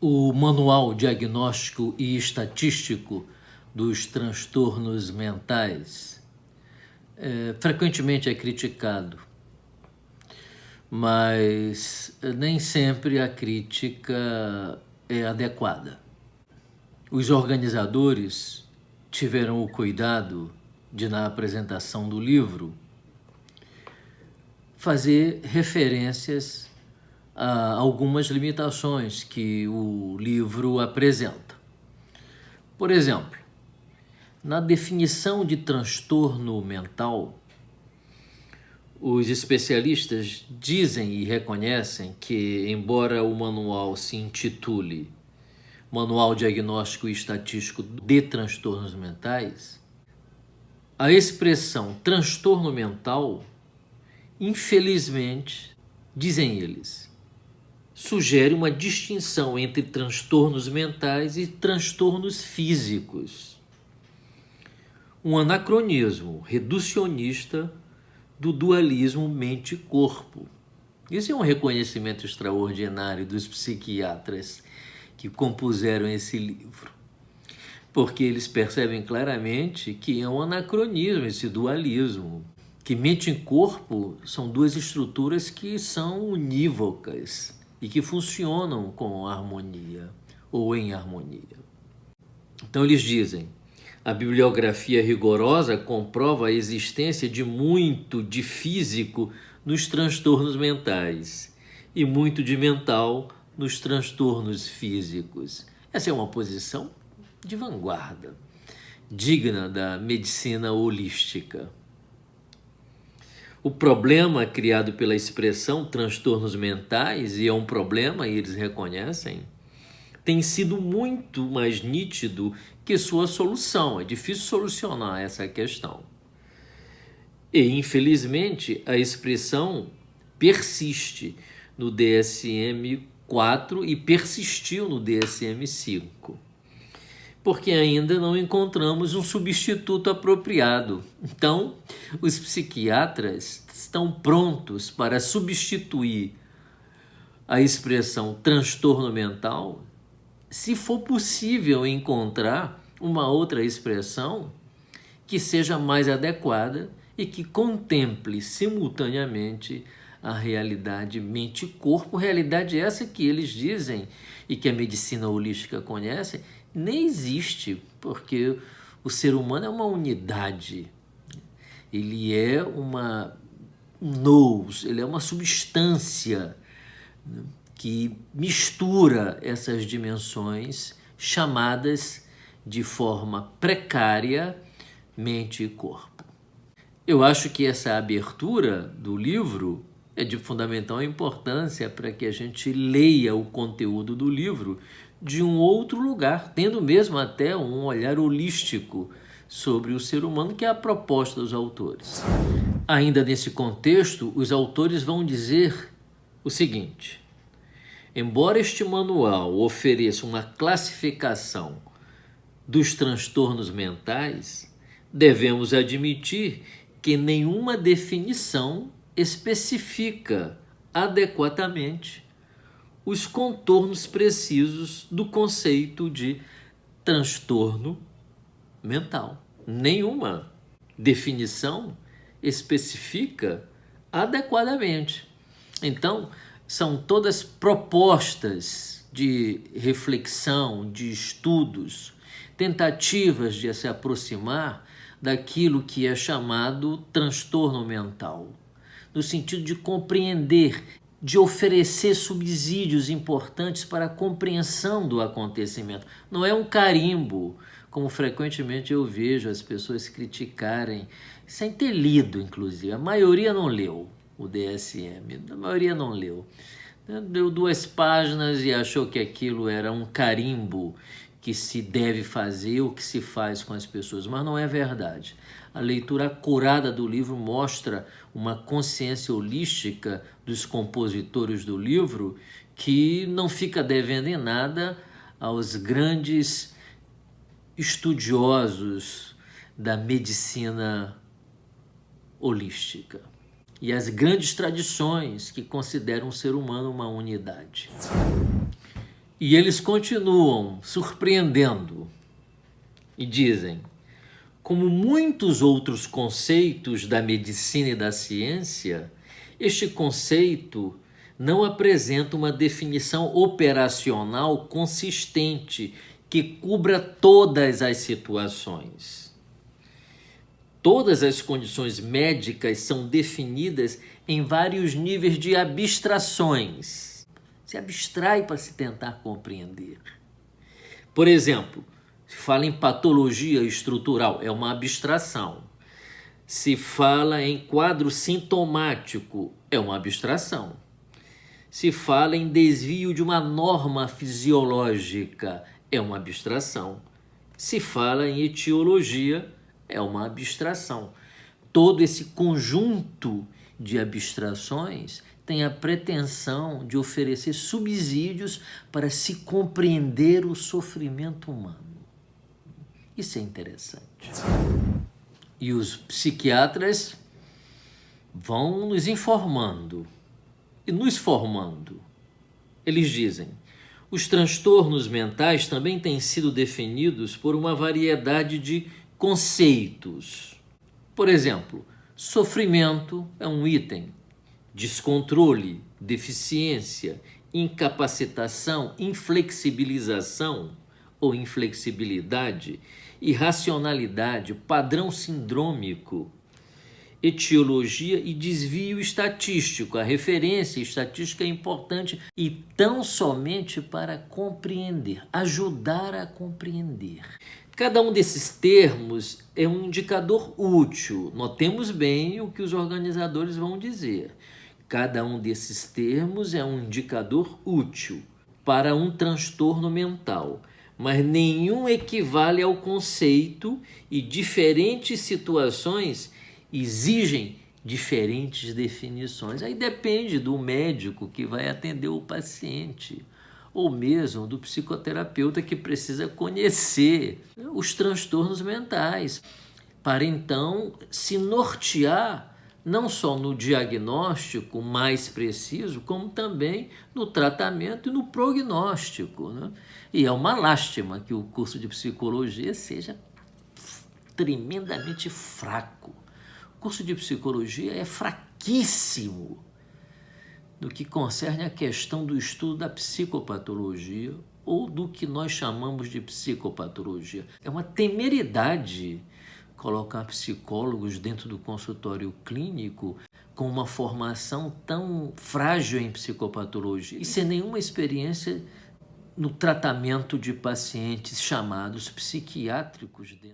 O Manual Diagnóstico e Estatístico dos Transtornos Mentais frequentemente é criticado, mas nem sempre a crítica é adequada. Os organizadores tiveram o cuidado de, na apresentação do livro, fazer referências a algumas limitações que o livro apresenta. Por exemplo, na definição de transtorno mental, os especialistas dizem e reconhecem que, embora o manual se intitule Manual Diagnóstico e Estatístico de Transtornos Mentais, a expressão transtorno mental, infelizmente, dizem eles, sugere uma distinção entre transtornos mentais e transtornos físicos. Um anacronismo reducionista do dualismo mente-corpo. Isso é um reconhecimento extraordinário dos psiquiatras que compuseram esse livro, porque eles percebem claramente que é um anacronismo esse dualismo, que mente e corpo são duas estruturas que são unívocas e que funcionam com harmonia ou em harmonia. Então eles dizem: a bibliografia rigorosa comprova a existência de muito de físico nos transtornos mentais e muito de mental nos transtornos físicos. Essa é uma posição de vanguarda, digna da medicina holística. O problema criado pela expressão transtornos mentais, e é um problema, e eles reconhecem, tem sido muito mais nítido que sua solução. É difícil solucionar essa questão. E, infelizmente, a expressão persiste no DSM-4 e persistiu no DSM-5, porque ainda não encontramos um substituto apropriado. Então, os psiquiatras estão prontos para substituir a expressão transtorno mental, se for possível encontrar uma outra expressão que seja mais adequada e que contemple simultaneamente a realidade mente e corpo, realidade essa que eles dizem e que a medicina holística conhece, nem existe, porque o ser humano é uma unidade, ele é um nous, ele é uma substância, né, que mistura essas dimensões chamadas de forma precária mente e corpo. Eu acho que essa abertura do livro é de fundamental importância para que a gente leia o conteúdo do livro de um outro lugar, tendo mesmo até um olhar holístico sobre o ser humano, que é a proposta dos autores. Ainda nesse contexto, os autores vão dizer o seguinte: embora este manual ofereça uma classificação dos transtornos mentais, devemos admitir que nenhuma definição especifica adequadamente os contornos precisos do conceito de transtorno mental. Nenhuma definição especifica adequadamente. Então, são todas propostas de reflexão, de estudos, tentativas de se aproximar daquilo que é chamado transtorno mental, no sentido de compreender, de oferecer subsídios importantes para a compreensão do acontecimento. Não é um carimbo, como frequentemente eu vejo as pessoas criticarem, sem ter lido, inclusive. A maioria não leu o DSM, a maioria não leu. Deu 2 páginas e achou que aquilo era um carimbo que se deve fazer ou que se faz com as pessoas, mas não é verdade. A leitura acurada do livro mostra uma consciência holística dos compositores do livro que não fica devendo em nada aos grandes estudiosos da medicina holística e as grandes tradições que consideram o ser humano uma unidade. E eles continuam surpreendendo e dizem: como muitos outros conceitos da medicina e da ciência, este conceito não apresenta uma definição operacional consistente que cubra todas as situações. Todas as condições médicas são definidas em vários níveis de abstrações. Se abstrai para se tentar compreender. Por exemplo, se fala em patologia estrutural, é uma abstração. Se fala em quadro sintomático, é uma abstração. Se fala em desvio de uma norma fisiológica, é uma abstração. Se fala em etiologia, é uma abstração. Todo esse conjunto de abstrações tem a pretensão de oferecer subsídios para se compreender o sofrimento humano. Isso é interessante. E os psiquiatras vão nos informando e nos formando. Eles dizem: os transtornos mentais também têm sido definidos por uma variedade de conceitos. Por exemplo, sofrimento é um item, descontrole, deficiência, incapacitação, inflexibilização ou inflexibilidade, irracionalidade, padrão sindrômico, etiologia e desvio estatístico. A referência estatística é importante e tão somente para compreender, ajudar a compreender. Cada um desses termos é um indicador útil. Notemos bem o que os organizadores vão dizer. Cada um desses termos é um indicador útil para um transtorno mental, mas nenhum equivale ao conceito e diferentes situações exigem diferentes definições. Aí depende do médico que vai atender o paciente, ou mesmo do psicoterapeuta que precisa conhecer os transtornos mentais, para então se nortear não só no diagnóstico mais preciso, como também no tratamento e no prognóstico, né? E é uma lástima que o curso de psicologia seja tremendamente fraco. O curso de psicologia é fraquíssimo no que concerne a questão do estudo da psicopatologia ou do que nós chamamos de psicopatologia. É uma temeridade colocar psicólogos dentro do consultório clínico com uma formação tão frágil em psicopatologia e sem nenhuma experiência no tratamento de pacientes chamados psiquiátricos dentro